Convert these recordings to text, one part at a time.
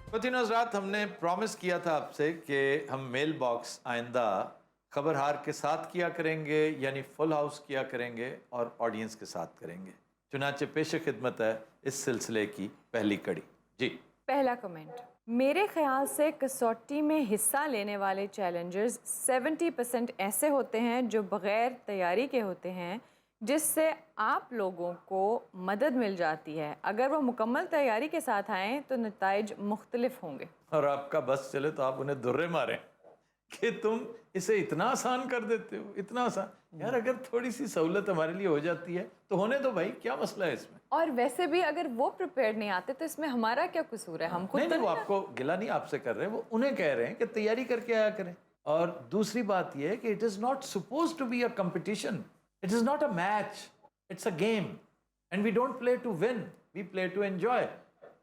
ख़वातीन और हज़रात, हमने प्रॉमिस किया था आपसे कि हम मेल बॉक्स आइंदा खबरहार के साथ किया करेंगे, यानी फुल हाउस किया करेंगे और ऑडियंस के साथ करेंगे। चुनांचे पेश खिदमत है इस सिलसिले की पहली कड़ी। जी, पहला कमेंट, मेरे ख्याल से कसौटी में हिस्सा लेने वाले चैलेंजर्स 70% ऐसे होते हैं जो बग़ैर तैयारी के होते हैं, जिससे आप लोगों को मदद मिल जाती है। अगर वो मुकम्मल तैयारी के साथ आएँ तो नताइज मुख्तलिफ होंगे। और आपका बस चले तो आप उन्हें दुर्रे मारें कि तुम इसे इतना आसान कर देते हो, इतना आसान। यार अगर थोड़ी सी सहूलत हमारे लिए हो जाती है तो होने दो भाई, क्या मसला है इसमें। और वैसे भी अगर वो प्रिपेयर नहीं आते तो इसमें हमारा क्या कसूर है? हम खुद नहीं, वो आपको गिला नहीं आपसे कर रहे हैं, वो उन्हें कह रहे हैं कि तैयारी करके आया करें। और दूसरी बात यह है कि it is not suppose to be a competition, it is not a match, it's a game and we don't play to win, we play to enjoy.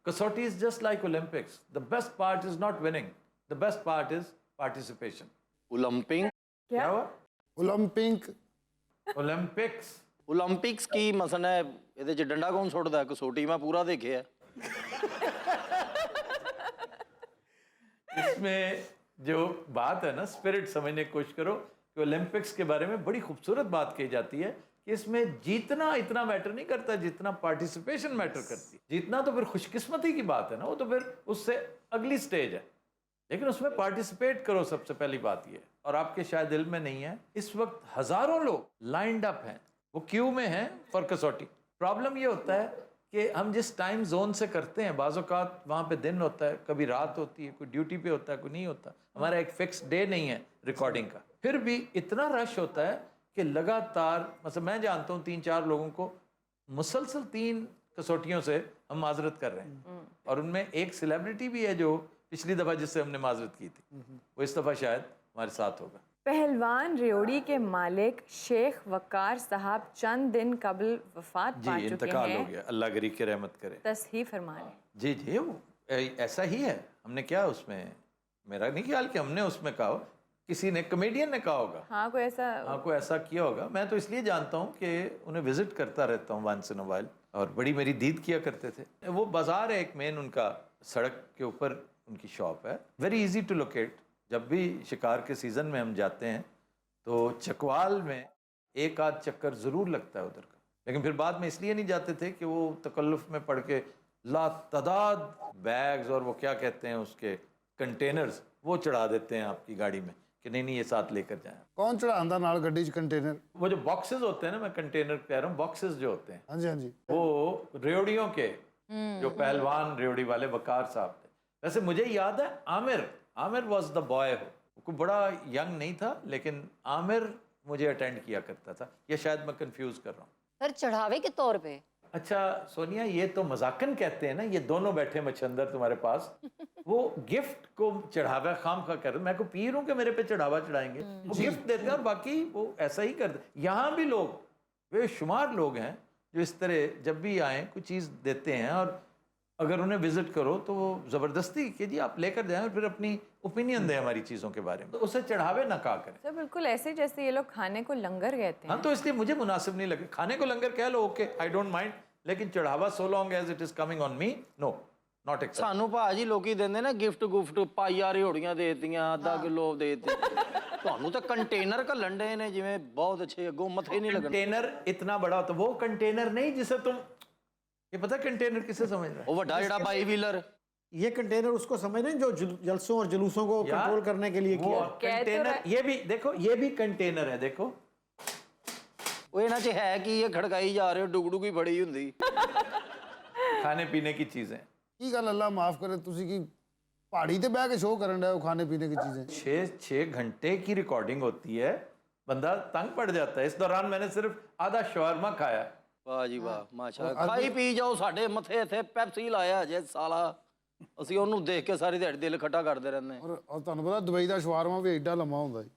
कसौटी is just like Olympics, the best part is not winning, the best part is participation. Olympic क्या हुआ? Olympics Olympics की मसन है, ਇਹਦੇ ਚ ਡੰਡਾ ਕੌਣ ਸੁੱਟਦਾ? ਕਸੌਟੀ ਮੈਂ ਪੂਰਾ ਦੇਖਿਆ। इसमें जो बात है ना, स्पिरिट समझने की कोशिश करो कि ओलंपिक्स के बारे में बड़ी खूबसूरत बात कही जाती है कि इसमें जीतना इतना मैटर नहीं करता जितना पार्टिसिपेशन मैटर करती है। जीतना तो फिर खुशकिस्मती की बात है ना, वो तो फिर उससे अगली स्टेज है, लेकिन उसमें पार्टिसिपेट करो, सबसे पहली बात ये। और आपके शायद दिल में नहीं है, इस वक्त हजारों लोग लाइंड अप हैं, वो क्यू में हैं फॉर कसौटी। प्रॉब्लम ये होता है कि हम जिस टाइम जोन से करते हैं, बाज़ औक़ात वहाँ पे दिन होता है, कभी रात होती है, कोई ड्यूटी पे होता है, कोई नहीं होता, हमारा एक फिक्स डे नहीं है रिकॉर्डिंग का। फिर भी इतना रश होता है कि लगातार, मतलब मैं जानता हूँ 3-4 लोगों को मुसलसल 3 कसौटियों से हम माजरत कर रहे हैं, और उनमें एक सेलिब्रिटी भी है जो पिछली दफ़ा जिससे हमने माजरत की थी, वो इस दफ़ा शायद हमारे साथ होगा। पहलवान रेवड़ी के मालिक शेख वकार साहब चंद दिन कबल वफात पा चुके इंतकाल हो हैं, गया, अल्लाह गरीब की रहमत करे। तस्हीह फरमाएं। जी, वो ऐसा ही है। हमने क्या उसमें, मेरा नहीं ख्याल कि हमने उसमें कहा हो, किसी ने, कमेडियन ने कहा होगा। हाँ, कोई ऐसा किया होगा। मैं तो इसलिए जानता हूँ कि उन्हें विजिट करता रहता हूँ वंस इन अ व्हाइल, और बड़ी मेरी दीद किया करते थे। वो बाजार है एक मेन, उनका सड़क के ऊपर उनकी शॉप है, वेरी इजी टू लोकेट। जब भी शिकार के सीज़न में हम जाते हैं तो चकवाल में एक आध चक्कर ज़रूर लगता है उधर का, लेकिन फिर बाद में इसलिए नहीं जाते थे कि वो तकल्लुफ़ में पड़ के लातादाद बैग्स और वो क्या कहते हैं उसके कंटेनर्स वो चढ़ा देते हैं आपकी गाड़ी में कि नहीं ये साथ लेकर जाएं। कौन चढ़ाता नाल गड्डी च कंटेनर? वो जो बॉक्सेस होते हैं ना, मैं कंटेनर कह रहा हूँ, बॉक्सेस जो होते हैं, हाँ जी, वो रेवड़ियों के जो पहलवान रेवड़ी वाले वकार साहब थे। वैसे मुझे याद है आमिर वॉज द बॉय, कोई बड़ा यंग नहीं था, लेकिन आमिर मुझे अटेंड किया करता था, या शायद मैं कंफ्यूज कर रहा हूँ। सर चढ़ावे के तौर पे? अच्छा सोनिया, ये तो मजाकन कहते हैं ना, ये दोनों बैठे मच्छंदर तुम्हारे पास, वो गिफ्ट को चढ़ावा खाम खा कर, मैं को पी रहा हूँ कि मेरे पे चढ़ावा चढ़ाएंगे, वो गिफ्ट देते हैं और बाकी वो ऐसा ही करते। यहाँ भी लोग बेशुमार लोग हैं जो इस तरह जब भी आए कुछ चीज़ देते हैं, और अगर उन्हें विजिट करो तो वो ज़बरदस्ती कि जी आप लेकर जाएं और फिर अपनी ओपिनियन दें हमारी चीज़ों के बारे में, तो उसे चढ़ावे ना कहा करें। सर बिल्कुल ऐसे जैसे ये लोग खाने को लंगर कहते हैं। हाँ, तो इसलिए मुझे मुनासिब नहीं लगे। खाने को लंगर कह लो, ओके, आई डोंट माइंड, लेकिन चढ़ावा so long as it is coming on me, no, not accept. ਸਾਨੂੰ ਭਾਜੀ ਲੋਕੀ ਦਿੰਦੇ ਨਾ ਗਿਫਟ ਪਾਈਆ ਰਿਹੜੀਆਂ ਦੇਤੀਆਂ, ਅੱਧਾ ਕਿਲੋ ਦੇਤੇ। ਤੁਹਾਨੂੰ ਤਾਂ ਕੰਟੇਨਰ ਘੱਲਣ ਦੇ ਨੇ ਜਿਵੇਂ ਬਹੁਤ ਅੱਛੇ, ਅੱਗੋਂ ਮੱਥੇ ਨਹੀਂ ਲੱਗਣ। कंटेनर इतना बड़ा होता, वो कंटेनर नहीं जिसे तुम, ये पता कंटेनर किसे समझ रहा है? ਉਹ ਵੱਡਾ ਜਿਹੜਾ ਬਾਈ ਵੀਲਰ, ये कंटेनर उसको समझ रहे हैं जो जलसों और जुलूसों को कंट्रोल करने के लिए किया। कंटेनर, ये भी देखो, ये भी कंटेनर है, देखो। ਉਹ ਇਹਨਾਂ 'ਚ ਹੈ ਕੀ, ਇਹ ਖੜਕਾਈ ਜਾ ਰਹੇ ਹੋ, ਡੁਗਡੁਗੀ ਬੜੀ ਹੁੰਦੀ। खाने पीने की चीजें। की गल अल्लाह माफ करे, तुसी की पहाड़ी ते बैठ के शो करन रहे हो खाने पीने की चीजें? 6 घंटे की रिकॉर्डिंग होती है, बंदा तंग पड़ जाता है। इस दौरान मैंने सिर्फ आधा शवारमा खाया। ਵਾਹ ਜੀ ਵਾਹ, ਮਾਸ਼ਾਅੱਲਾ। ਖਾਈ ਪੀ ਜਾਓ, ਸਾਡੇ ਮੱਥੇ ਇੱਥੇ ਪੈਪਸੀ ਲਾਇਆ ਜੇ ਸਾਲਾ, ਅਸੀਂ ਉਹਨੂੰ ਦੇਖ ਕੇ ਸਾਰੀ ਦਿਹਾੜੀ ਦਿਲ ਖੱਟਾ ਕਰਦੇ ਰਹਿੰਦੇ। और ਤੁਹਾਨੂੰ ਪਤਾ ਦੁਬਈ ਦਾ ਸ਼ਵਾਰਮਾ ਵੀ ਐਡਾ ਲੰਮਾ ਹੁੰਦਾ ਹੈ।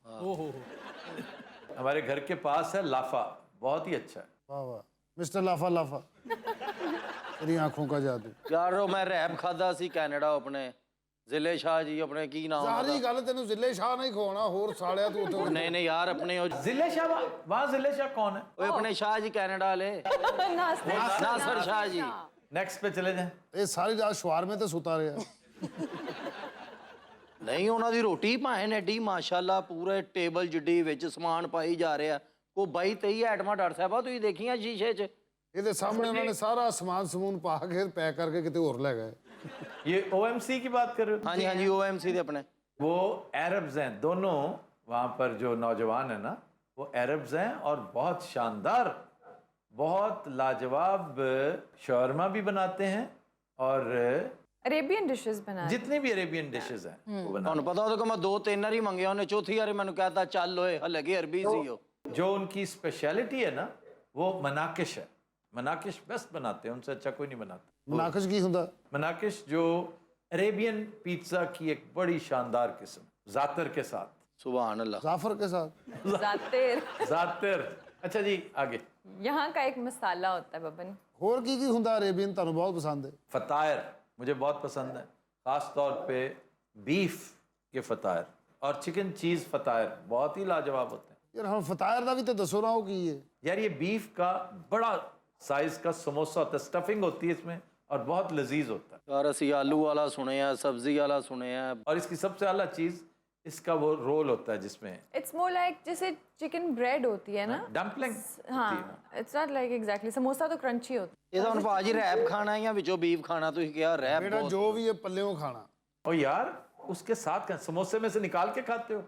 हमारे घर के पास है लाफा, बहुत ही अच्छा है। वाह वाह, मिस्टर लाफा लाफा, तेरी आंखों का जादू। ਯਾਰ ਮੈਂ ਰੈਪ ਖਾਦਾ ਸੀ ਕੈਨੇਡਾ, ਆਪਣੇ ਜ਼ਿਲ੍ਹੇ ਸ਼ਾਹ ਜੀ, ਆਪਣੇ ਕੀ ਨਾਮ ਸਾਰੀ ਗੱਲ ਤੈਨੂੰ ਜ਼ਿਲ੍ਹੇ ਸ਼ਾਹ ਨਹੀਂ ਖਵਾਉਣਾ, ਹੋਰ ਸਾਲਿਆ ਤੂੰ ਉੱਥੇ। ਨਹੀਂ ਨਹੀਂ ਯਾਰ, ਆਪਣੇ ਉਹ जिले शाह, वहाँ जिले शाह कौन है? ਓਏ ਆਪਣੇ ਸ਼ਾਹ ਜੀ ਕੈਨੇਡਾ ਵਾਲੇ, ਨਾਸਰ ਸ਼ਾਹ ਜੀ। नेक्स्ट पे चले जाएं। ਇਹ ਸਾਰੀ ਰਾਤ ਸ਼ਵਾਰਮੇ ਤੇ ਸੁਤਾ ਰਿਹਾ। ਨਹੀਂ ਉਹਨਾਂ ਦੀ ਰੋਟੀ ਭਾਵੇਂ ਐਡੀ ਮਾਸ਼ਾਅੱਲਾ ਪੂਰੇ ਟੇਬਲ ਜਿੱਡੀ ਵਿੱਚ ਸਮਾਨ ਪਾਈ ਜਾ ਰਿਹਾ, ਕੋਈ 22-23 ਆਈਟਮਾਂ ਡਾਕਟਰ ਸਾਹਿਬਾ ਤੁਸੀਂ ਦੇਖੀਆਂ ਸ਼ੀਸ਼ੇ 'ਚ। ਇਹਦੇ ਸਾਹਮਣੇ ਉਹਨਾਂ ਨੇ ਸਾਰਾ ਸਮਾਨ ਸਮੂਨ ਪਾ ਕੇ ਪੈਕ ਕਰਕੇ ਕਿਤੇ ਹੋਰ ਲੈ ਗਏ। ये OMC की बात कर रहे हो? ਹਾਂਜੀ ਹਾਂਜੀ OMC ਦੇ ਆਪਣੇ। वो अरब्स हैं दोनों, वहाँ पर जो नौजवान है ना वो अरब्स हैं और बहुत शानदार, बहुत लाजवाब शौरमा भी बनाते हैं और अरेबियन डिशेस बनाते जितनी भी अरेबियन डिशेस हैं वो बनाते ਤੁਹਾਨੂੰ ਪਤਾ ਉਹਦੇ ਕੋਲ ਮੈਂ 2-3 ਵਾਰੀ ਮੰਗਿਆ, ਉਹਨੇ ਚੌਥੀ ਵਾਰੀ ਮੈਨੂੰ ਕਹਿਤਾ ਚੱਲ ਓਏ ਹਲੇ ਕਿ ਅਰਬੀ ਸੀ ਉਹ। हैं। जो उनकी स्पेशलिटी है ना वो मनाकिश है, मनाकिश बेस्ट बनाते हैं, उनसे अच्छा कोई नहीं बनाता। ਮਨਾਕਸ਼ ਕੀ ਹੁੰਦਾ? मनाकिश जो अरेबियन पिज्ज़ा की एक बड़ी शानदार किस्म, ज़ातर के साथ। ਸੁਭਾਨ ਅੱਲਾਹ। ਜ਼ਾਫਰ के साथ। हैं ज़ातिर। ज़ातर। अच्छा जी आगे। यहाँ का एक मसाला होता है बबन। ਹੋਰ ਕੀ ਹੁੰਦਾ ਅਰੇਬੀਅਨ ਤੁਹਾਨੂੰ ਬਹੁਤ ਪਸੰਦ ਹੈ? फ़तायर मुझे बहुत पसंद है, ख़ास तौर पे बीफ के फ़तायर और चिकन चीज़ फ़तायर बहुत ही लाजवाब होते हैं। ਯਾਰ ਹੁਣ ਫਤਾਇਰ ਦਾ ਵੀ ਤੇ ਦੱਸੋ ਨਾ ਉਹ ਕੀ ਹੈ? यार ये बीफ का बड़ा साइज़ का समोसा होता है, स्टफिंग होती है इसमें और बहुत लजीज होता है। ਯਾਰ ਅਸੀਂ ਆਲੂ ਵਾਲਾ ਸੁਣਿਆ, ਸਬਜ਼ੀ ਵਾਲਾ ਸੁਣਿਆ। और इसकी सबसे आला चीज़ इसका वो रोल होता है जिसमें It's more like जैसे चिकन ब्रेड होती है ना। डम्पलिंग। हाँ, it's not like exactly samosa तो क्रंची होता है। ਇਹਦਾ ਹੁਣ ਭਾਜੀ ਰੈਪ ਖਾਣਾ ਹੈ ਜਾਂ ਵਿੱਚੋਂ ਬੀਫ ਖਾਣਾ? ਤੁਸੀਂ ਕਿਹਾ ਰੈਪ ਬੇਟਾ ਬਹੁਤ। ਜੋ ਵੀ ਹੈ ਪੱਲਿਓਂ ਖਾਣਾ। और यार उसके साथ समोसे में से निकाल के खाते हो?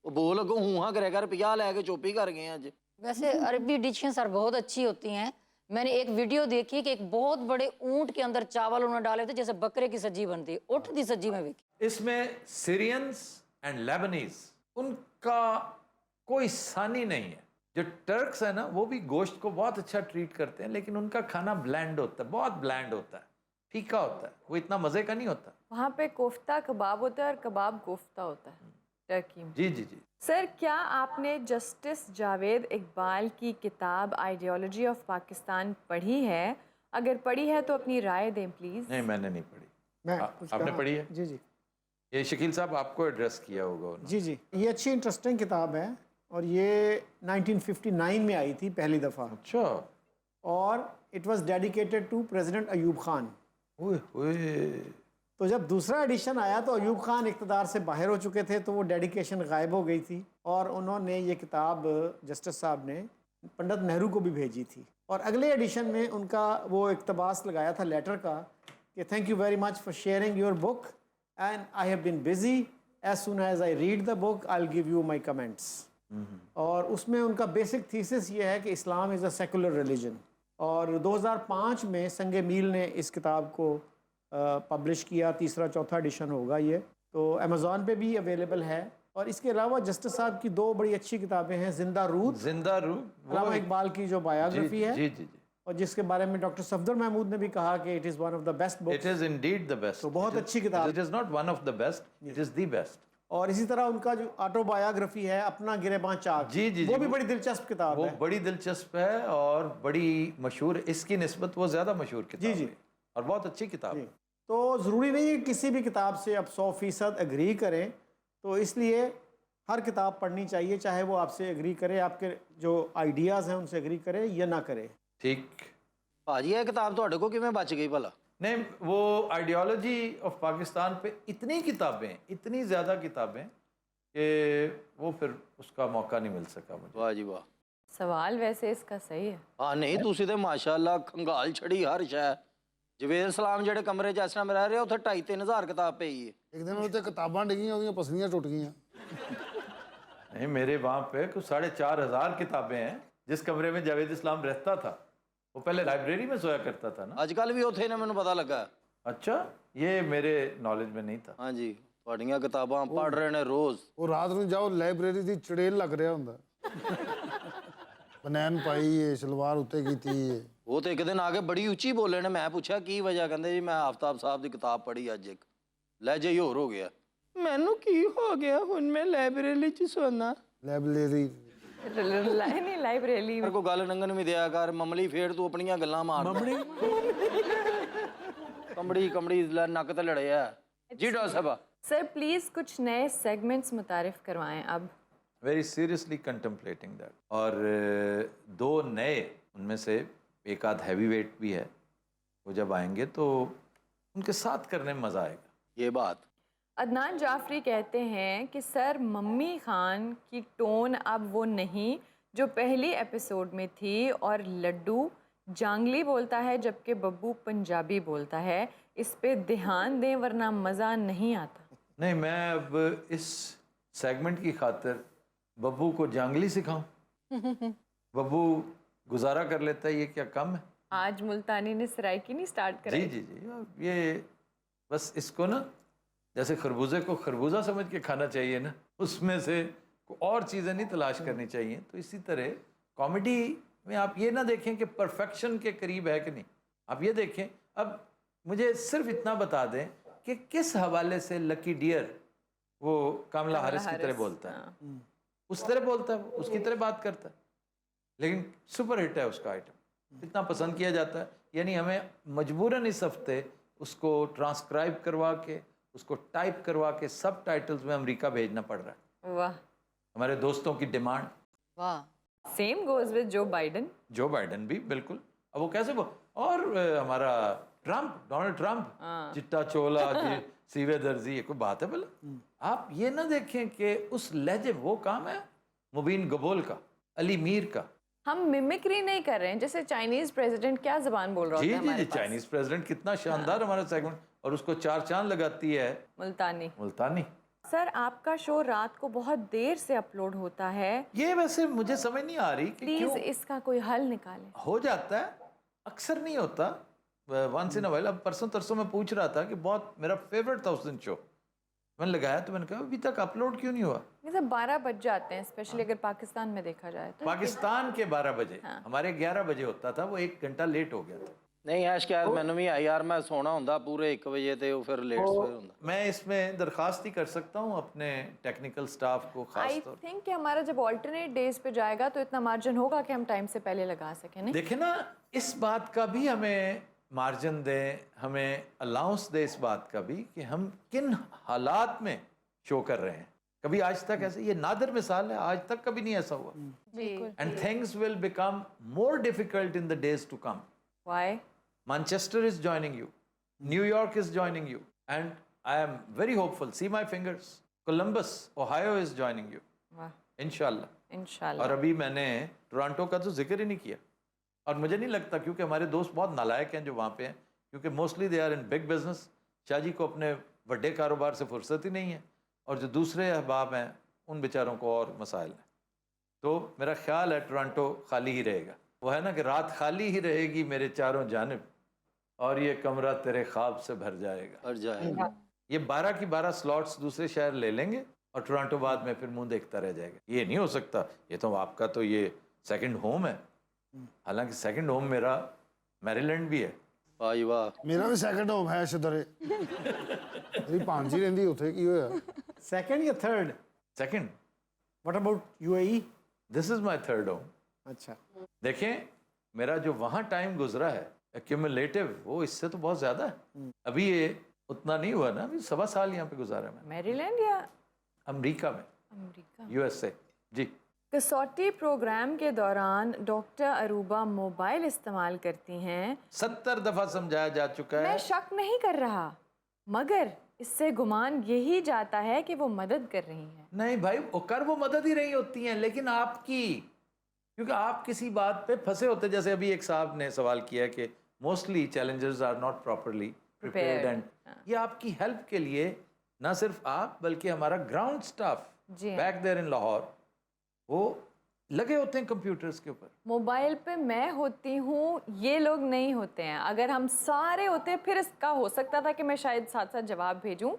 ਉਹ ਬੋਲ ਅੱਗੋਂ ਹੂਹਾਂ ਕਰਿਆ ਕਰ, 50 ਲੈ ਕੇ ਚੋਪੀ ਕਰ ਗਏ ਅੱਜ। वैसे अरबी डिशें सर बहुत अच्छी होती हैं। मैंने एक वीडियो देखी कि एक बहुत बड़े ऊंट के अंदर चावल उन्होंने डाले थे जैसे बकरे की सब्जी बनती है, ऊँट की सब्जी में भी। इसमें सीरियंस एंड लेबनीज उनका कोई सानी नहीं है। जो टर्क्स है ना वो भी गोश्त को बहुत अच्छा ट्रीट करते हैं, लेकिन उनका खाना ब्लैंड होता है, बहुत ब्लैंड होता है, फीका होता है, वो इतना मज़े का नहीं होता। वहाँ पे कोफ्ता कबाब होता है और कबाब कोफ्ता होता है टर्की में। जी जी जी। सर क्या आपने जस्टिस जावेद इकबाल की किताब आइडियोलॉजी ऑफ पाकिस्तान पढ़ी है? अगर पढ़ी है तो अपनी राय दें प्लीज़। नहीं मैंने नहीं पढ़ी। मैं कुछ आपने कहा- पढ़ी है? जी जी ये शकील साहब आपको एड्रेस किया होगा उन्होंने। जी जी, ये अच्छी इंटरेस्टिंग किताब है और ये 1959 में आई थी पहली दफ़ा, अच्छा। और it was dedicated to president Ayub Khan. ओए ओए। तो जब दूसरा एडिशन आया तो अयूब खान इक़्तिदार से बाहर हो चुके थे, तो वो डेडिकेशन गायब हो गई थी, और उन्होंने ये किताब जस्टिस साहब ने पंडित नेहरू को भी भेजी थी। और अगले एडिशन में उनका वो इक़्तिबास लगाया था लेटर का कि thank you very much for sharing your book and I have been busy, as soon as I read the book I will give you my comments. और उसमें उनका बेसिक थीसिस ये है कि Islam is a secular religion. और 2005 में संगे मील ने इस किताब को पब्लिश किया, तीसरा चौथा एडिशन होगा ये, तो अमेज़ॉन पे भी अवेलेबल है। और इसके अलावा जस्टिस साहब की दो बड़ी अच्छी किताबें हैं, जिंदा रूह, जिंदा रूह, अल्लामा इकबाल की जो बायोग्राफी है, जी जी जी। और जिसके बारे में डॉक्टर सफदर महमूद ने भी कहा कि it is one of the best It books. is indeed the best. तो बहुत अच्छी किताब। It is not one of the best. It is the best. और इसी तरह उनका जो ऑटोबायोग्राफी है अपना गिरेबां चाक, जी, जी, वो जी, भी वो- बड़ी दिलचस्प किताब वो है। बड़ी दिलचस्प है और बड़ी मशहूर, इसकी निस्बत वो ज़्यादा मशहूर किताब जी। है और बहुत अच्छी किताब है। तो ज़रूरी नहीं है कि किसी भी किताब से आप 100% एग्री करें, तो इसलिए हर किताब पढ़नी चाहिए, चाहे वो आपसे एग्री करे, आपके जो आइडियाज़ हैं उनसे एग्री करे या ना करे। ठीक। ਭਾਜੀ ਇਹ ਕਿਤਾਬ ਤੁਹਾਡੇ ਕੋਲ ਕਿਵੇਂ ਬਚ ਗਈ ਭਲਾ? नहीं, वो आइडियोलॉजी ऑफ पाकिस्तान पे इतनी किताबें, इतनी ज़्यादा किताबें कि वो फिर उसका मौका नहीं मिल सका मुझे। ਵਾਹ ਜੀ ਵਾਹ। सवाल वैसे इसका सही है। ਹਾਂ ਨਹੀਂ ਤੁਸੀਂ ਤੇ ਮਾਸ਼ਾਅੱਲਾ ਖੰਗਾਲ ਛੜੀ ਹਰ ਸ਼ੈ। ਜਵੇਦ ਸਲਾਮ ਜਿਹੜੇ ਕਮਰੇ 'ਚ ਇਸ ਟਾਈਮ ਰਹਿ ਰਹੇ ਉੱਥੇ 2.5-3 ਹਜ਼ਾਰ ਕਿਤਾਬ ਪਈ ਹੈ। ਇੱਕ ਦਿਨ ਉੱਤੇ ਕਿਤਾਬਾਂ ਡਿੱਗੀਆਂ, ਉਹਦੀਆਂ ਪਸਲੀਆਂ ਟੁੱਟ ਗਈਆਂ। नहीं, मेरे वहाँ पे कुछ 4,500 किताबें हैं। जिस कमरे में जावेद इस्लाम रहता था वो पहले लाइब्रेरी में सोया करता था ना। ਅੱਜ ਕੱਲ ਵੀ ਉੱਥੇ ਨੇ ਮੈਨੂੰ ਪਤਾ ਲੱਗਾ। अच्छा, ये मेरे नॉलेज में नहीं था। ਹਾਂਜੀ ਤੁਹਾਡੀਆਂ ਕਿਤਾਬਾਂ ਪੜ੍ਹ ਰਹੇ ਨੇ ਰੋਜ਼। ਉਹ ਰਾਤ ਨੂੰ ਜਾਓ ਲਾਇਬ੍ਰੇਰੀ ਦੀ ਚੜੇਲ ਲੱਗ ਰਿਹਾ ਹੁੰਦਾ। ਬਨੈਨ ਪਾਈ ਏ, ਸਲਵਾਰ ਉੱਤੇ ਕੀਤੀ ਏ। ਉਹ ਤੇ ਇੱਕ ਦਿਨ ਆ ਕੇ ਬੜੀ ਉੱਚੀ ਬੋਲੇ ਨੇ, ਮੈਂ ਪੁੱਛਿਆ ਕੀ ਵਜ੍ਹਾ, ਕਹਿੰਦੇ ਜੀ ਮੈਂ ਆਫਤਾਬ ਸਾਹਿਬ ਦੀ ਕਿਤਾਬ ਪੜ੍ਹੀ ਅੱਜ ਇੱਕ। ਲਹਿਜਾ ਹੀ ਹੋਰ ਹੋ ਗਿਆ। ਮੈਨੂੰ ਕੀ ਹੋ ਗਿਆ, ਹੁਣ ਮੈਂ ਲਾਇਬ੍ਰੇਰੀ 'ਚ ਸੋਣਾ। ਲਾਇਬ੍ਰੇਰੀ नहीं लाइब्रेरी ਮੇਰੇ ਕੋ ਗੱਲ ਨੰਗਨ ਵੀ ਦਿਆ ਕਰ, ਮਮਲੀ ਫੇਰ ਤੂੰ ਆਪਣੀਆਂ ਗੱਲਾਂ ਮਾਰ। ਕੰਬੜੀ ਕੰਬੜੀ ਨੱਕ ਤੇ ਲੜਿਆ। ਜੀ ਡਾਕਟਰ ਸਾਹਿਬ। सर प्लीज़ कुछ नए सेगमेंट्स मुतारिफ करवाएं अब। Very seriously contemplating that. और दो नए, उनमें से एक आध हैवी वेट भी है, वो जब आएंगे तो उनके साथ करने में मज़ा आएगा। یہ بات عدنان جعفری کہتے ہیں کہ سر ممی خان کی ٹون اب وہ نہیں جو پہلی ایپیسوڈ میں تھی، اور لڈو جانگلی بولتا ہے جبکہ ببو پنجابی بولتا ہے، اس پہ دھیان دیں ورنہ مزہ نہیں آتا۔ نہیں، میں اب اس سیگمنٹ کی خاطر ببو کو جانگلی سکھاؤں؟ ببو گزارا کر لیتا ہے، یہ کیا کم ہے؟ آج ملتانی نے سرائکی نہیں سٹارٹ جی کرائی؟ جی جی، یہ بس اس کو نا جیسے خربوزے کو خربوزہ سمجھ کے کھانا چاہیے نا، اس میں سے اور چیزیں نہیں تلاش کرنی چاہیے۔ تو اسی طرح کامیڈی میں آپ یہ نہ دیکھیں کہ پرفیکشن کے قریب ہے کہ نہیں، آپ یہ دیکھیں۔ اب مجھے صرف اتنا بتا دیں کہ کس حوالے سے لکی ڈیئر وہ کاملا ہارس کی طرح بولتا ہے، اس طرح بولتا ہے، اس کی طرح بات کرتا ہے، لیکن سپر ہٹ ہے اس کا آئٹم، اتنا پسند کیا جاتا ہے۔ یعنی ہمیں مجبوراً اس ہفتے اس کو ٹرانسکرائب کروا کے، اس کو ٹائپ کروا کے سب ٹائٹلز میں امریکہ بھیجنا پڑ رہا ہے، واہ، ہمارے دوستوں کی ڈیمانڈ۔ واہ، same goes with Joe Biden. Joe Biden بھی بالکل، اب وہ کیسے اور ہمارا ٹرمپ، ڈونلڈ ٹرمپ، چٹا چولا جی سیوے درزی، یہ کوئی بات ہے بھلا؟ آپ یہ نہ دیکھیں کہ اس لہجے، وہ کام ہے مبین گبول کا، علی میر کا۔ ہم ممکری نہیں کر رہے ہیں، جیسے چائنیز پریزیڈنٹ کیا زبان بول رہا جی ہوتا ہے جی ہمارے جی، پاس؟ چائنیز پریزیڈنٹ کتنا شاندار ہمارا سیگمنٹ، اور اس کو چار چاند لگاتی ہے ملتانی۔ ملتانی۔ سر آپ کا شو رات کو بہت دیر سے اپلوڈ ہوتا ہے، یہ ویسے مجھے سمجھ نہیں آ رہی کہ پلیز کیوں اس کا کوئی حل نکالیں۔ ہو جاتا ہے، اکثر نہیں ہوتا، ونس ان اے وائل۔ اب پرسوں ترسوں میں پوچھ رہا تھا کہ بہت میرا فیورٹ تھا اس دن شو، میں نے لگایا تو میں نے کہا ابھی تک اپلوڈ کیوں نہیں ہوا؟ جیسے 12 بج جاتے ہیں، اسپیشلی اگر پاکستان میں دیکھا جائے تو۔ پاکستان کے 12 بجے، ہمارے 11 بجے ہوتا تھا، وہ 1 گھنٹہ لیٹ ہو گیا تھا۔ نہیں ہے شکایت مینوں بھی آئی یار، میں سونا ہوندا پورے 1 بجے تے وہ پھر لیٹ سوئے ہوندا۔ میں اس میں درخواست ہی کر سکتا ہوں اپنے ٹیکنیکل سٹاف کو، خاص آئی طور تھنک کہ ہمارا جب آلٹرنیٹ ڈیز پہ جائے گا تو اتنا مارجن ہوگا کہ ہم ٹائم سے پہلے لگا سکیں، نہیں؟ دیکھیں نا، اس بات کا بھی ہمیں مارجن دیں، ہمیں الاؤنس دے اس بات کا بھی کہ ہم کن حالات میں شو کر رہے ہیں۔ کبھی آج تک ایسے، یہ نادر مثال ہے، آج تک کبھی نہیں ایسا ہوا۔ بالکل۔ And things will become more difficult in the days to come. Why? Manchester is joining you, New York is joining you, and I am very hopeful. See my fingers. Columbus, Ohio is joining you. واہ، انشاءاللہ۔ انشاءاللہ۔ اور ابھی میں نے Toronto کا تو ذکر ہی نہیں کیا، اور مجھے نہیں لگتا، کیونکہ ہمارے دوست بہت نالائق ہیں جو وہاں پہ ہیں، کیونکہ mostly they are in big business. Shah ji کو اپنے بڑے کاروبار سے فرصت ہی نہیں ہے، اور جو دوسرے احباب ہیں ان بیچاروں کو اور مسائل ہیں۔ تو میرا خیال ہے ٹورانٹو خالی ہی رہے گا۔ وہ ہے نا کہ رات خالی ہی رہے گی میرے چاروں جانب، اور یہ کمرہ تیرے خواب سے بھر جائے گا۔ اور جائے گا۔ یہ 12 کی 12 سلاٹس دوسرے شہر لے لیں گے، اور ٹورانٹو بعد میں پھر منہ دیکھتا رہ جائے گا۔ یہ نہیں ہو سکتا، یہ تو آپ کا تو یہ سیکنڈ ہوم ہے، حالانکہ سیکنڈ ہوم میرا میری لینڈ بھی ہے۔ واہ جی واہ، میرا بھی سیکنڈ ہوم ہے شدرے، میری پانچی رہندی اتھے، کی ہویا؟ سیکنڈ یا third? Second, what about UAE؟ This is my third home. اچھا، دیکھیں میرا جو وہاں ٹائم گزرا ہے ایکیومولیٹو، وہ اس سے تو بہت زیادہ ہے۔ ابھی یہ اتنا نہیں ہوا نا، ابھی 7 سال یہاں پہ گزارا میں، میری لینڈ یا امریکہ میں، امریکہ؟ USA۔ جی، کسوٹی پروگرام کے دوران ڈاکٹر اروبا موبائل استعمال کرتی ہیں، 70 دفعہ سمجھایا جا چکا ہے۔ میں شک نہیں کر رہا، مگر اس سے گمان یہی جاتا ہے کہ وہ مدد کر رہی ہیں۔ نہیں بھائی، وہ مدد ہی رہی ہوتی ہیں، لیکن آپ کی، کیونکہ آپ کسی بات پہ پھنسے ہوتے، جیسے ابھی ایک صاحب نے سوال کیا کہ mostly challengers are not properly prepared, and یہ آپ کی ہیلپ کے لیے نہ صرف آپ بلکہ ہمارا گراؤنڈ سٹاف جی بیک دیر ان لاہور، وہ لگے ہوتے ہیں کمپیوٹرز کے اوپر۔ موبائل پہ میں ہوتی ہوں، یہ لوگ نہیں ہوتے ہیں۔ اگر ہم سارے ہوتے پھر اس کا ہو سکتا تھا کہ میں شاید ساتھ ساتھ جواب بھیجوں۔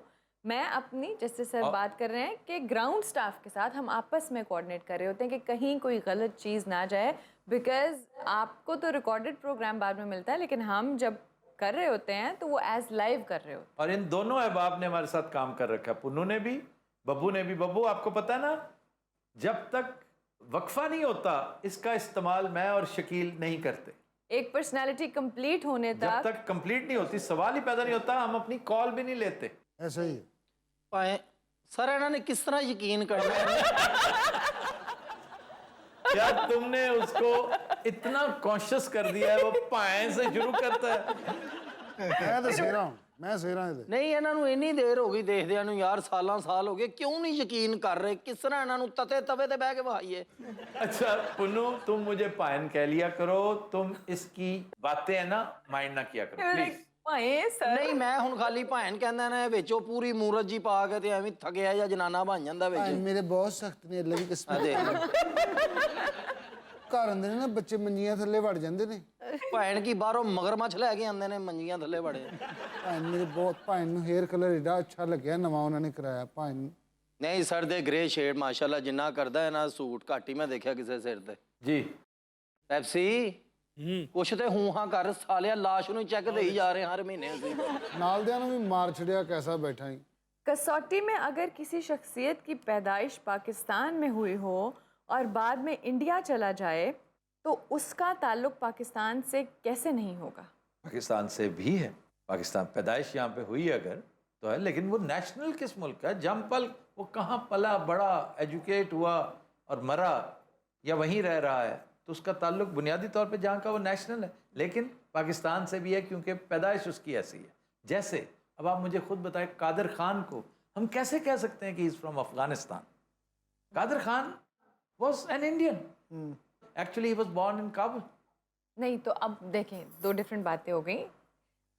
میں اپنی، جیسے سر بات کر رہے ہیں کہ گراؤنڈ سٹاف کے ساتھ ہم آپس میں کوآرڈینیٹ کر رہے ہوتے ہیں کہ کہیں کوئی غلط چیز نہ جائے، بیکاز آپ کو تو ریکارڈڈ پروگرام بعد میں ملتا ہے، لیکن ہم جب کر رہے ہوتے ہیں تو وہ ایز لائیو کر رہے ہوتے ہیں۔ اور ان دونوں احباب نے ہمارے ساتھ کام کر رکھا ہے، پنو نے بھی، ببو نے بھی۔ ببو آپ کو پتہ ہے نا، جب تک وقفہ نہیں ہوتا اس کا استعمال میں اور شکیل نہیں کرتے۔ ایک پرسنالٹی کمپلیٹ ہونے جب تک کمپلیٹ نہیں ہوتی، سوال ہی پیدا نہیں ہوتا، ہم اپنی کال بھی نہیں لیتے۔ ایسا ہی ہے۔ پائیں سر انہوں نے کس طرح یقین کرنا ہے؟ کیا تم نے اس کو اتنا کانشیس کر دیا ہے، وہ پائیں سے شروع کرتا ہے؟ میں تو سہ رہا ہوں، ਮੈਂ ਸੇਰਾਂ ਦੇ ਨਹੀਂ ਇਹਨਾਂ ਨੂੰ ਇੰਨੀ ਦੇਰ ਹੋ ਗਈ ਦੇਖਦਿਆਂ ਨੂੰ ਯਾਰ, ਸਾਲਾਂ ਸਾਲ ਹੋ ਗਏ, ਕਿਉਂ ਨਹੀਂ ਯਕੀਨ ਕਰ ਰਹੇ? ਕਿਸ ਤਰ੍ਹਾਂ ਇਹਨਾਂ ਨੂੰ ਤਤੇ ਤਵੇ ਤੇ ਬਹਿ ਕੇ ਵਹਾਈਏ? अच्छा पुन्नू, तुम मुझे पायन कह लिया करो, तुम इसकी बातें है ना माइंड ना किया करो प्लीज। ਭਾਏ ਸਰ ਨਹੀਂ ਮੈਂ ਹੁਣ ਖਾਲੀ ਭੈਣ ਕਹਿੰਦਾ ਨਾ, ਵਿੱਚੋਂ ਪੂਰੀ ਮੂਰਤ ਜੀ ਪਾ ਕੇ ਤੇ ਐਵੇਂ ਥਕਿਆ ਜਾਂ ਜਨਾਨਾ ਬਣ ਜਾਂਦਾ ਵਿੱਚ। ਮੇਰੇ ਬਹੁਤ ਸਖਤ ਨੇ, ਅੱਲਾ ਦੀ ਆ ਕਿਸਮਤ। ਦੇਖ ਘਰ ਅੰਦਰ ਨਾ ਬੱਚੇ ਮੰਜੀਆਂ ਥੱਲੇ ਵੜ ਜਾਂਦੇ ਨੇ। ਭੈਣ ਕੀ ਬਾਹਰੋਂ ਮਗਰਮੱਛ ਲੈ ਕੇ ਆਉਂਦੇ ਨੇ, ਮੰਜੀਆਂ ਥੱਲੇ ਵੜੇ। ਭੈਣ ਮੇਰੇ ਬਹੁਤ, ਭੈਣ ਨੂੰ ਹੇਅਰ ਕਲਰ ਏਡਾ ਅੱਛਾ ਲੱਗਿਆ, ਨਵਾਂ ਉਹਨਾਂ ਨੇ ਕਰਾਇਆ ਭੈਣ ਨੂੰ। ਨਹੀਂ ਸਰ ਦੇ ਗ੍ਰੇ ਸ਼ੇਡ ਮਾਸ਼ਾਅੱਲਾ ਜਿੰਨਾ ਕਰਦਾ ਹੈ ਨਾ ਸੂਟ, ਘੱਟ ਹੀ ਮੈਂ ਦੇਖਿਆ ਕਿਸੇ ਸਿਰ ਤੇ। जी ਪੈਪਸੀ ਕੁਛ ਤੇ ਹੂੰ ਹਾਂ ਕਰ ਸਾਲਿਆ, ਲਾਸ਼ ਨੂੰ ਚੈੱਕ ਦੇਈ ਜਾ ਰਹੇ ਹਰ ਮਹੀਨੇ ਅਸੀਂ। ਨਾਲਦਿਆਂ ਨੂੰ ਵੀ ਮਾਰ ਛੜਿਆ, ਕੈਸਾ बैठा ही। कसौटी में अगर किसी शख्सियत की पैदाइश पाकिस्तान में हुई हो और बाद में इंडिया चला जाए तो उसका ताल्लुक पाकिस्तान से कैसे नहीं होगा? पाकिस्तान से भी है, पाकिस्तान पैदाइश यहाँ पे हुई अगर तो है, लेकिन वो नेशनल किस मुल्क का है? जमपल वो कहाँ पला बड़ा, एजुकेट हुआ और मरा या वहीं रह रहा है, तो उसका ताल्लुक बुनियादी तौर पे जहाँ का वो नेशनल है, लेकिन पाकिस्तान से भी है क्योंकि पैदाइश उसकी ऐसी है। जैसे अब आप मुझे खुद बताएं, कादर खान को हम कैसे कह सकते हैं कि is from Afghanistan? Qadir Khan was an Indian, actually he was born in Kabul. नहीं तो अब देखें, दो डिफरेंट बातें हो गई।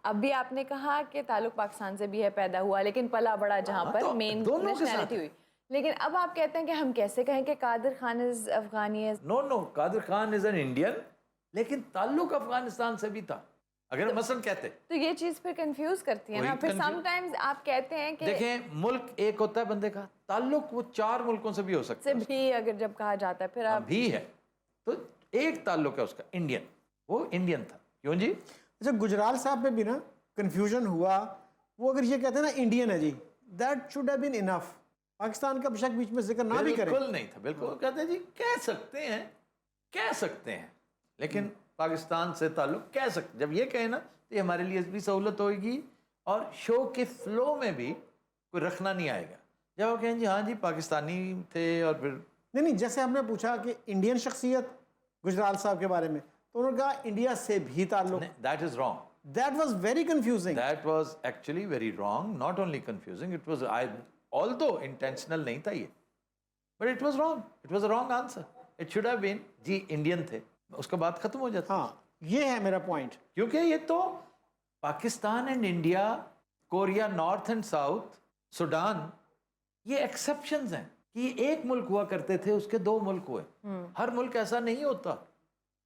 अभी आपने कहा कि ताल्लुक पाकिस्तान से भी है, पैदा हुआ, लेकिन पला बड़ा जहाँ हाँ, पर तो मेन दोनों के साथ नेशनैलिटी है। हुई। लेकिन अब आप कहते हैं कि हम कैसे कहें कि कादर खान इज अफगानी है? No no, Qadir Khan is an Indian, लेकिन ताल्लुक अफगानिस्तान से भी था। अगर मसलन कहते तो ये चीज़ फिर कंफ्यूज करती है ना। वही फिर confuse- समटाइम्स आप कहते हैं कि देखें, मुल्क एक होता है बंदे का, ताल्लुक वो 4 मुल्कों से भी हो सकता से है। भी अगर जब कहा जाता है फिर आप भी है तो एक ताल्लुक है उसका इंडियन, वो इंडियन था। क्यों जी? अच्छा, गुजराल साहब में भी ना कन्फ्यूजन हुआ। वो अगर ये कहते हैं ना इंडियन है जी, that should have been enough. Pakistan का बेशक बीच में जिक्र ना भी करें। बिल्कुल नहीं था, बिल्कुल कहते हैं जी कह सकते हैं, लेकिन पाकिस्तान से ताल्लुक कह सकते। जब ये कहें ना तो ये हमारे लिए भी सहूलत होगी और शो के फ्लो में भी कोई रखना नहीं आएगा। जब आप कहें जी हाँ जी पाकिस्तानी थे और फिर नहीं, जैसे हमने पूछा कि इंडियन शख्सियत गुजराल साहब के बारे में, तो उन्होंने कहा इंडिया से भी ताल्लुक। That is wrong. That was very confusing. That was actually very wrong. Not only confusing, it was although intentional नहीं था ये, but it was wrong. It was a wrong answer. It should have been जी Indian थे, उसका बात खत्म हो जाता। हाँ, ये है मेरा पॉइंट। क्योंकि ये तो Pakistan and India, Korea north and south, Sudan, ये एक्सेप्शंस हैं कि एक मुल्क हुआ करते थे, उसके 2 मुल्क हुए। हर मुल्क ऐसा नहीं होता।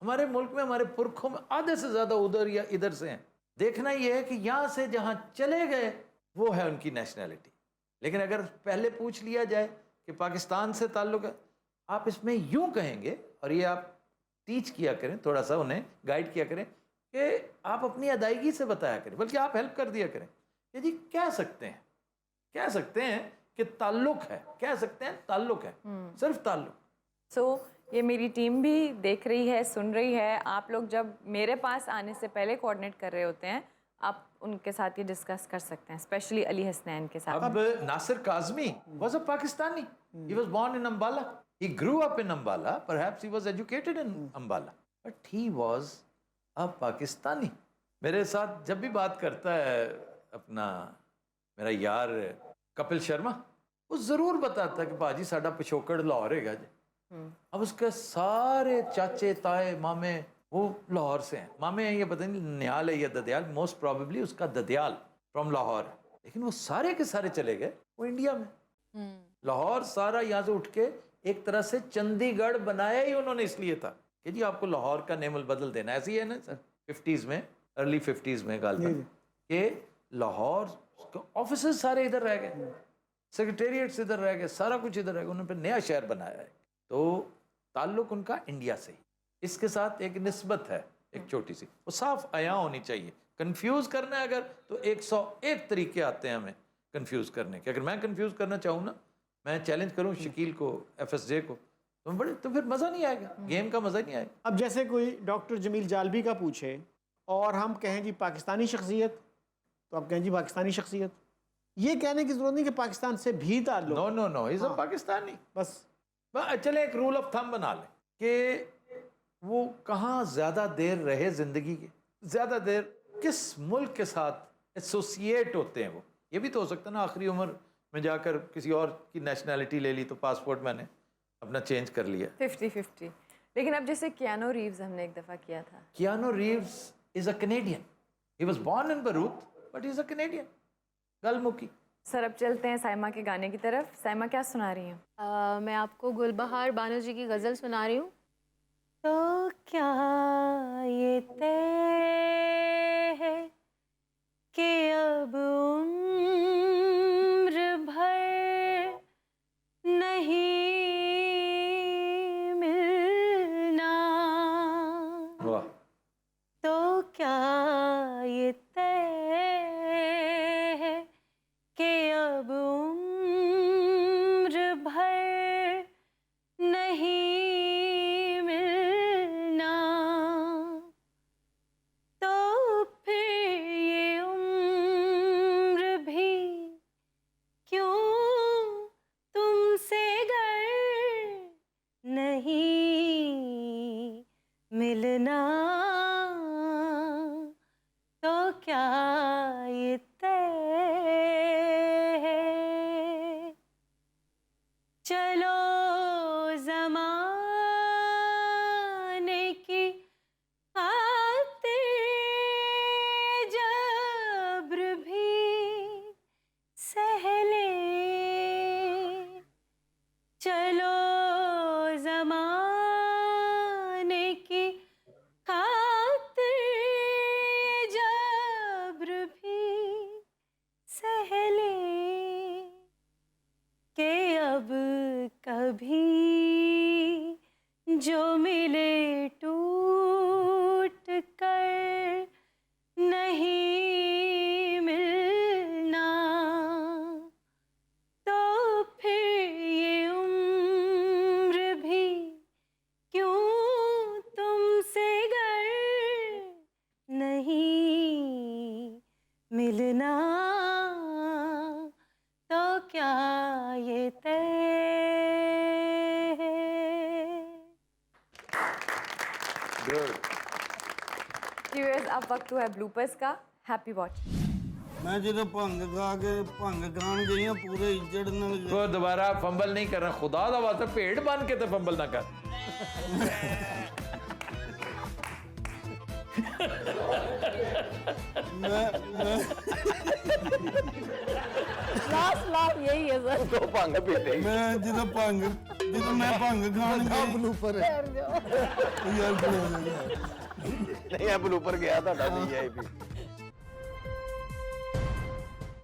हमारे मुल्क में, हमारे पुरखों में आधे से ज्यादा उधर या इधर से हैं। देखना ये है कि यहाँ से जहाँ चले गए वो है उनकी नेशनैलिटी। लेकिन अगर पहले पूछ लिया जाए कि पाकिस्तान से ताल्लुक है, आप इसमें यूं कहेंगे, और ये आप टीच किया करें, थोड़ा सा उन्हें गाइड किया करें कि आप अपनी अदायगी से बताया करें, बल्कि आप हेल्प कर दिया करें कि जी कह सकते हैं कि ताल्लुक है, कह सकते हैं ताल्लुक है, सिर्फ ताल्लुक। सो ये मेरी टीम भी देख रही है, सुन रही है। आप लोग जब मेरे पास आने से पहले कोऑर्डिनेट कर रहे होते हैं, आप उनके साथ ये डिस्कस कर सकते हैं, स्पेशली अली हसनैन के साथ। अब Nasir Kazmi was a Pakistani. He was born in Ambala. He grew up in Ambala. Perhaps he was educated in Ambala. But he was a Pakistani. मेरे साथ जब भी बात करता है अपना मेरा यार कपिल शर्मा, वो ज़रूर बताता है कि बाजी साडा पिछोकड़ लाहौर है जी। अब उसके सारे चाचे ताए मामे वो लाहौर से हैं। मामे हैं, ये पता नहीं निहाल है या ददयाल, मोस्ट प्रोबेबली उसका ददयाल फ्रॉम लाहौर है। लेकिन वो सारे के सारे चले गए वो इंडिया में। लाहौर सारा यहाँ से उठ के एक तरह से चंडीगढ़ बनाया ही उन्होंने इसलिए था कि जी आपको लाहौर का नेम बदल देना। ऐसी है ना सर, 50s में, अर्ली 50s में गालबन, कि लाहौर ऑफिस सारे इधर रह गए, सेक्रेटेरिएट्स इधर रह गए, सारा कुछ इधर रह गया। उन्होंने फिर नया शहर बनाया है। तो ताल्लुक उनका इंडिया से ही, इसके साथ एक निस्बत है एक छोटी सी, वो साफ आया होनी चाहिए। कंफ्यूज करना है अगर तो 101 तरीके आते हैं हमें कंफ्यूज करने के। अगर मैं कंफ्यूज करना चाहूँ ना, मैं चैलेंज करूँ शकील को, FSJ को, तो फिर मज़ा नहीं आएगा, गेम का मज़ा नहीं आएगा। अब जैसे कोई डॉक्टर जमील जालबी का पूछे और हम कहें जी पाकिस्तानी शख्सियत, तो आप कहें जी पाकिस्तानी शख्सियत। ये कहने की जरूरत नहीं कि पाकिस्तान से भी ताल्लुक। No no no, is a Pakistani. बस चले एक रूल ऑफ थंब बना लें कि वो कहाँ ज़्यादा देर रहे ज़िंदगी के, ज़्यादा देर किस मुल्क के साथ ایسوسیٹ ہوتے ہیں وہ. یہ بھی تو ہو سکتا ہے نا آخری عمر میں جا کر کسی اور کی نیشنلٹی لے لی تو پاسپورٹ میں نے اپنا چینج کر لیا. 50-50. لیکن اب جیسے کیانو ریوز ہم نے ایک دفعہ کیا تھا. Keanu Reeves is a Canadian. He was born in Beirut but he is a Canadian. Gul Makai. Sir اب چلتے ہیں سائمہ کے گانے کی طرف. سائمہ کیا سنا رہی ہیں؟ میں آپ کو گل بہار بانو جی کی غزل سنا رہی ہوں. تو کیا یہ طے ہے کہ اب عمر بھر نہیں ملنا. واہ. تو کیا یہ طے ہے کہ اب عمر بھر نہیں ملنا. تو پھر یہ عمر بھی کیوں تم سے گر نہیں ملنا. تو کیا یہ طے ہے. چلو زمانے کی خاطر جبر بھی سہ لے. چلو زمانے کی خاطر جبر بھی سہ لے. کہ اب کبھی جو ملے ٹوٹ کر نہیں ملنا. تو پھر یہ عمر بھی کیوں تم سے گر نہیں ملنا. تو کیا یہ طے ہے. ویورز اب وقت ہوا ہے بلوپرز کا. Happy watch. میں جدو بھنگ کھا کے بھنگ کھان گئی ہوں پورے اجڑ نال تو دوبارہ فمبل نہیں کرنا. خدا دا واسطہ پیڑ بن کے تو فمبل نہ کر. لاسٹ لاف یہی ہے سر. تو بھنگ پیتے ہی. میں جدو میں بھنگ کھان گئی بلوپر ہے. یار نہیں اب اوپر گیا تھا ڈی آئی پی